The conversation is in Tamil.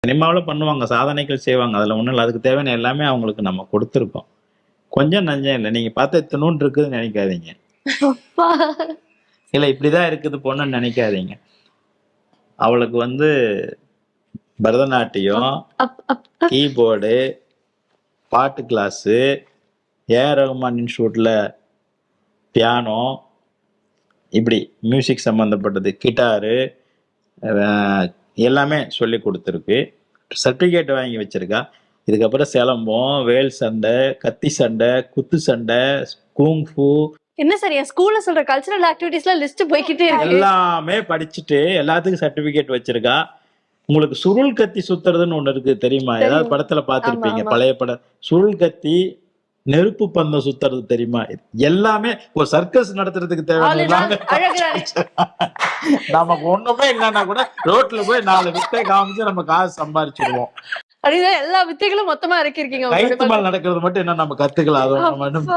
சினிமாவில் பண்ணுவாங்க, சாதனைகள் செய்வாங்க, அதில் ஒன்றும் இல்லை. அதுக்கு தேவையான எல்லாமே அவங்களுக்கு நம்ம கொடுத்துருக்கோம். கொஞ்சம் நஞ்சம் இல்லை. நீங்கள் பார்த்தா இத்தனூண்டு இருக்குதுன்னு நினைக்காதீங்க, இல்லை இப்படிதான் இருக்குது பொண்ணுன்னு நினைக்காதீங்க. அவளுக்கு வந்து பரதநாட்டியம், கீபோர்டு, பாட்டு கிளாஸு, ஏஆர் ரஹ்மான் இன்ஸ்டியூட்ல பியானோ, இப்படி மியூசிக் சம்மந்தப்பட்டது, கிட்டாரு, எல்லாமே சொல்லி கொடுத்துருக்கு. சர்டிஃபிகேட் வாங்கி வச்சிருக்கா. இதுக்கப்புறம் சிலம்பம், வேல் சண்டை, கத்தி சண்டை, குத்து சண்டை, கூங்ஃபு, என்ன சார் என் ஸ்கூல்ல சொல்ற கல்ச்சரல் ஆக்டிவிட்டீஸ்ல லிஸ்ட் போய்கிட்டே இருக்கு. எல்லாமே படிச்சுட்டு எல்லாத்துக்கும் சர்டிபிகேட் வச்சிருக்கா. உங்களுக்கு சுருள் கத்தி சுத்துறதுன்னு ஒண்ணு இருக்கு தெரியுமா? ஏதாவது படத்துல பாத்திருப்பீங்க, பழைய படம். சுருள் கத்தி, நெருப்பு பந்தம் சுத்துறது தெரியுமா? எல்லாமே ஒரு சர்க்கஸ் நடத்துறதுக்கு தேவையான நமக்கு ஒண்ணுமே இல்லைன்னா கூட ரோட்ல போய் 4 வித்தை காமிச்சு நம்ம காசு சம்பாரிச்சிடுவோம். அப்படிதான் எல்லா வித்தைகளும் மொத்தமா இறக்கிருக்கீங்க. கைத்து மேல் நடக்கிறது மட்டும் என்ன நம்ம கத்துக்கலாம், அது மட்டும்